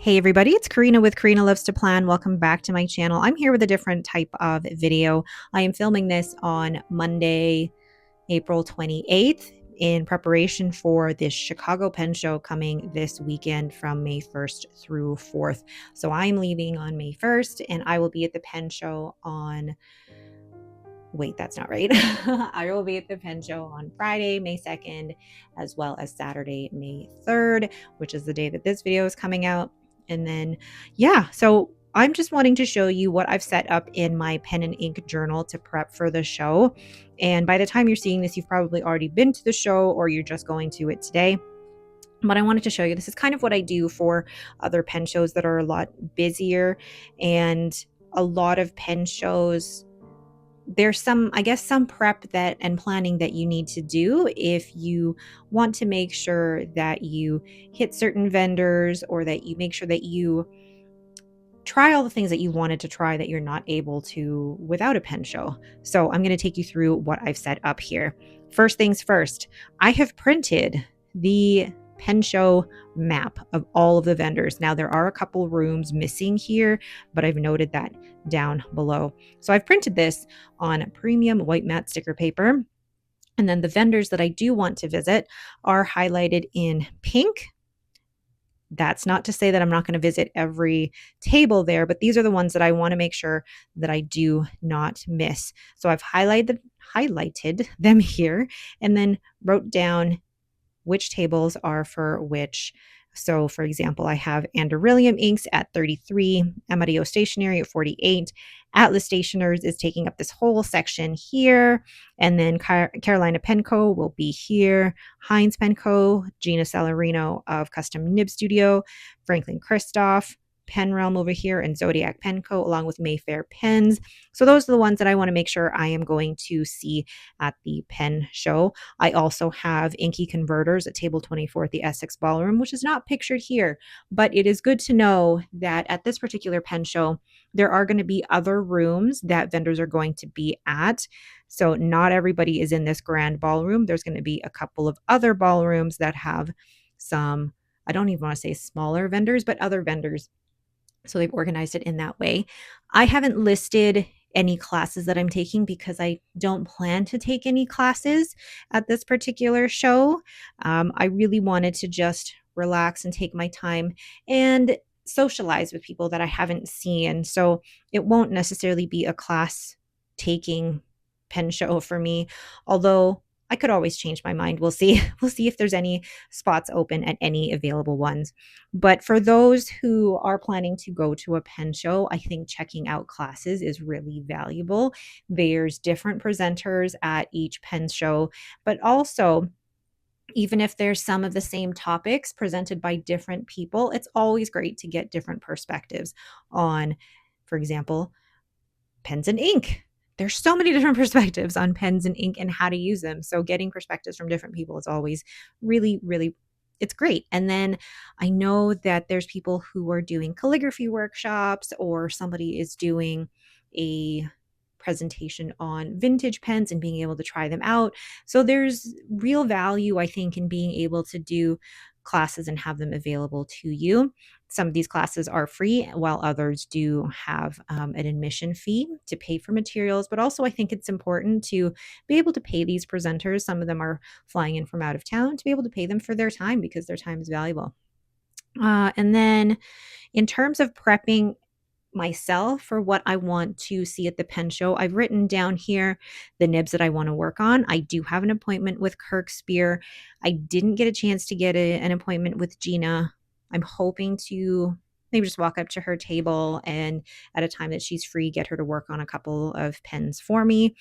Hey everybody, it's Karina with Karina Loves to Plan. Welcome back to my channel. I'm here with a different type of video. I am filming this on Monday, April 28th in preparation for this Chicago Pen Show coming this weekend from May 1st through 4th. So I'm leaving on May 1st and I will be at the Pen Show on Wait, that's not right. I will be at the Pen Show on Friday, May 2nd, as well as Saturday, May 3rd, which is the day that this video is coming out. And then, yeah, so I'm just wanting to show you what I've set up in my pen and ink journal to prep for the show. And by the time you're seeing this, you've probably already been to the show or you're just going to it today. But I wanted to show you, this is kind of what I do for other pen shows that are a lot busier, and a lot of pen shows there's some, I guess, some prep that and planning that you need to do if you want to make sure that you hit certain vendors, or that you make sure that you try all the things that you wanted to try that you're not able to without a pen show. So I'm going to take you through what I've set up here. First things first, I have printed the pen show map of all of the vendors. Now there are a couple rooms missing here, but I've noted that down below. So I've printed this on premium white matte sticker paper. And then the vendors that I do want to visit are highlighted in pink. That's not to say that I'm not going to visit every table there, but these are the ones that I want to make sure that I do not miss. So I've highlighted them here and then wrote down which tables are for which. So for example, I have Anderillium inks at 33, Amarillo Stationery at 48, Atlas Stationers is taking up this whole section here, and then Carolina Penco will be here, Heinz Penco, Gina Salarino of Custom Nib Studio, Franklin Christoph, Pen Realm over here, and Zodiac Penco, along with Mayfair Pens. So those are the ones that I want to make sure I am going to see at the pen show. I also have Inky Converters at table 24 at the Essex Ballroom, which is not pictured here, but it is good to know that at this particular pen show, there are going to be other rooms that vendors are going to be at. So not everybody is in this grand ballroom. There's going to be a couple of other ballrooms that have some, I don't even want to say smaller vendors, but other vendors. So they've organized it in that way. I haven't listed any classes that I'm taking because I don't plan to take any classes at this particular show. I really wanted to just relax and take my time and socialize with people that I haven't seen. So it won't necessarily be a class taking pen show for me, although I could always change my mind. We'll see. We'll see if there's any spots open at any available ones. But for those who are planning to go to a pen show, I think checking out classes is really valuable. There's different presenters at each pen show, but also, even if there's some of the same topics presented by different people, it's always great to get different perspectives on, for example, pens and ink. There's so many different perspectives on pens and ink and how to use them. So getting perspectives from different people is always really, really, it's great. And then I know that there's people who are doing calligraphy workshops, or somebody is doing a presentation on vintage pens and being able to try them out. So there's real value, I think, in being able to do classes and have them available to you. Some of these classes are free, while others do have an admission fee to pay for materials. But also, I think it's important to be able to pay these presenters. Some of them are flying in from out of town, to be able to pay them for their time, because their time is valuable. And then in terms of prepping myself for what I want to see at the pen show, I've written down here the nibs that I want to work on. I do have an appointment with Kirk Spear. I didn't get a chance to get an appointment with Gina. I'm hoping to maybe just walk up to her table and at a time that she's free, get her to work on a couple of pens for me.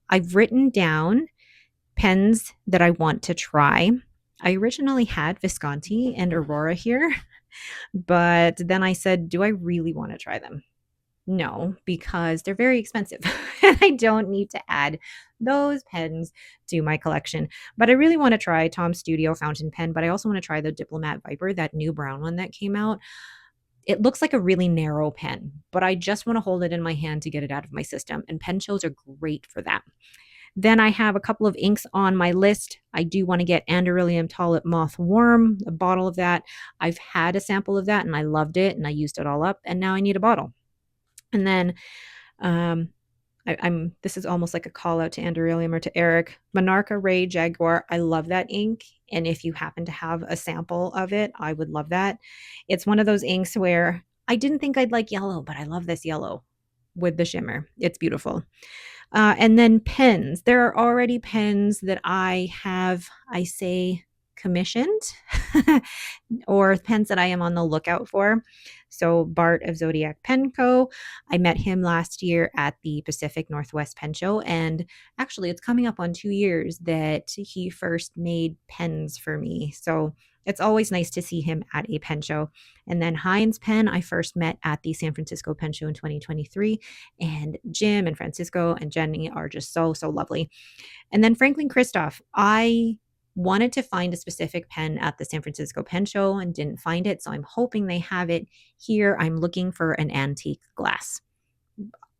I've written down pens that I want to try. I originally had Visconti and Aurora here, but then I said, do I really want to try them? No, because they're very expensive and I don't need to add those pens to my collection. But I really want to try Tom Studio fountain pen, but I also want to try the Diplomat Viper, that new brown one that came out. It looks like a really narrow pen, but I just want to hold it in my hand to get it out of my system, and pen shows are great for that. Then I have a couple of inks on my list. I do want to get Anderillium Tulip Moth Worm, a bottle of that. I've had a sample of that and I loved it and I used it all up, and now I need a bottle. And then um, I'm this is almost like a call out to Anderillium or to Eric. Monarcha Ray Jaguar. I love that ink. And if you happen to have a sample of it, I would love that. It's one of those inks where I didn't think I'd like yellow, but I love this yellow with the shimmer. It's beautiful. And then pens. There are already pens that I have, I say, commissioned or pens that I am on the lookout for. So Bart of Zodiac Pen Co. I met him last year at the Pacific Northwest Pen Show, and actually it's coming up on 2 years that he first made pens for me. So it's always nice to see him at a pen show. And then Heinz Pen, I first met at the San Francisco Pen Show in 2023. And Jim and Francisco and Jenny are just so, so lovely. And then Franklin Christoph, I wanted to find a specific pen at the San Francisco Pen Show and didn't find it. So I'm hoping they have it here. I'm looking for an antique glass.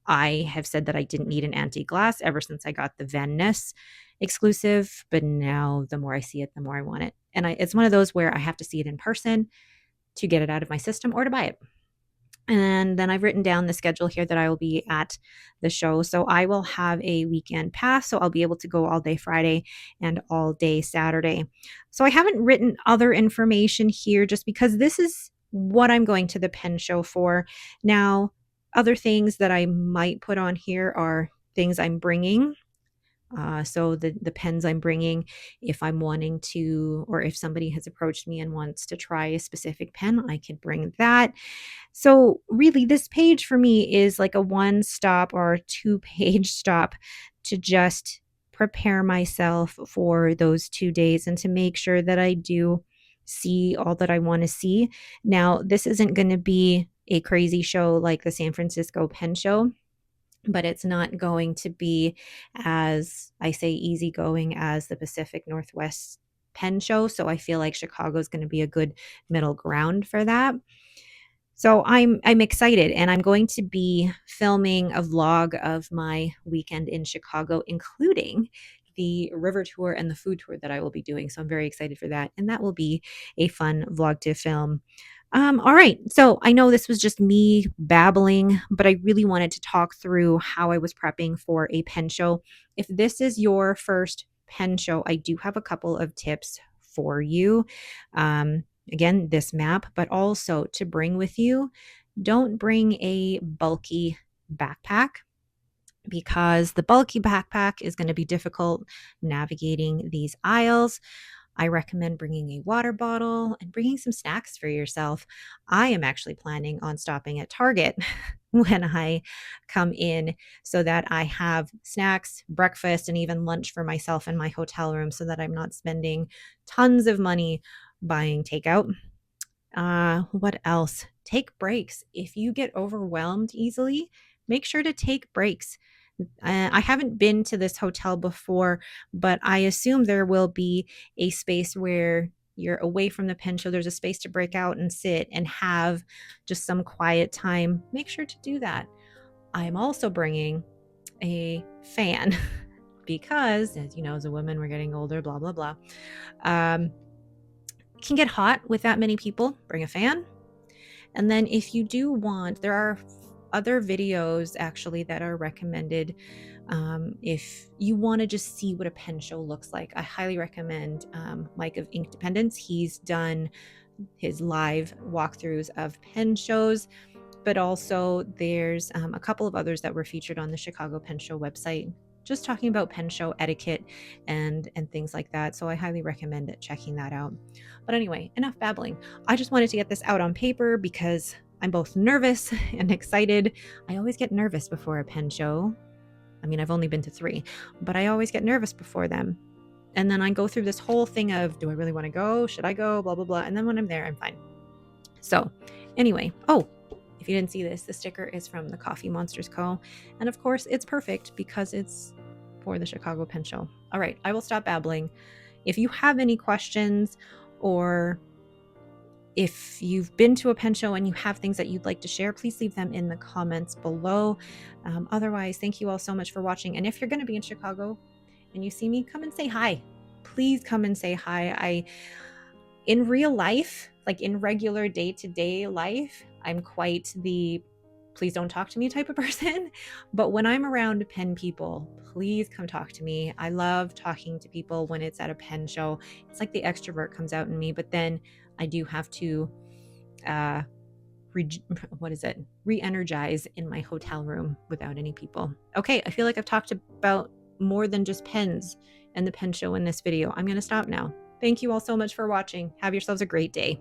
I have said that I didn't need an antique glass ever since I got the Van Ness exclusive, but now the more I see it, the more I want it. And it's one of those where I have to see it in person to get it out of my system or to buy it. And then I've written down the schedule here that I will be at the show. So I will have a weekend pass. So I'll be able to go all day Friday and all day Saturday. So I haven't written other information here just because this is what I'm going to the pen show for. Now, other things that I might put on here are things I'm bringing. So the pens I'm bringing, if I'm wanting to, or if somebody has approached me and wants to try a specific pen, I can bring that. So really this page for me is like a one stop or two page stop to just prepare myself for those 2 days and to make sure that I do see all that I want to see. Now, this isn't going to be a crazy show like the San Francisco Pen Show, but it's not going to be as, I say, easygoing as the Pacific Northwest Pen Show. So I feel like Chicago is going to be a good middle ground for that. So I'm excited, and I'm going to be filming a vlog of my weekend in Chicago, including the river tour and the food tour that I will be doing. So I'm very excited for that, and that will be a fun vlog to film. All right. So I know this was just me babbling, but I really wanted to talk through how I was prepping for a pen show. If this is your first pen show, I do have a couple of tips for you. Again, this map, but also to bring with you, don't bring a bulky backpack because the bulky backpack is going to be difficult navigating these aisles. I recommend bringing a water bottle and bringing some snacks for yourself. I am actually planning on stopping at Target when I come in so that I have snacks, breakfast, and even lunch for myself in my hotel room so that I'm not spending tons of money buying takeout. What else? Take breaks. If you get overwhelmed easily, make sure to take breaks. I haven't been to this hotel before, but I assume there will be a space where you're away from the pen show. There's a space to break out and sit and have just some quiet time. Make sure to do that. I'm also bringing a fan because, as you know, as a woman, we're getting older, blah, blah, blah. It can get hot with that many people. Bring a fan. And then if you do want, there are other videos actually that are recommended if you want to just see what a pen show looks like. I highly recommend Mike of Ink Dependence. He's done his live walkthroughs of pen shows, but also there's a couple of others that were featured on the Chicago Pen Show website, just talking about pen show etiquette and things like that. So I highly recommend checking that out. But anyway, enough babbling. I just wanted to get this out on paper because I'm both nervous and excited. I always get nervous before a pen show. I mean, I've only been to 3, but I always get nervous before them. And then I go through this whole thing of, do I really want to go? Should I go? Blah, blah, blah. And then when I'm there, I'm fine. So anyway, if you didn't see this, the sticker is from the Coffee Monsters Co. And of course, it's perfect because it's for the Chicago Pen Show. All right, I will stop babbling. If you have any questions, or if you've been to a pen show and you have things that you'd like to share, please leave them in the comments below. Otherwise, thank you all so much for watching. And if you're going to be in Chicago, and you see me, come and say hi. Please come and say hi. In real life, like in regular day-to-day life, I'm quite the please don't talk to me type of person. But when I'm around pen people, please come talk to me. I love talking to people when it's at a pen show. It's like the extrovert comes out in me, but then I do have to uh re-energize in my hotel room without any people. Okay, I feel like I've talked about more than just pens and the pen show in this video. I'm going to stop now. Thank you all so much for watching. Have yourselves a great day.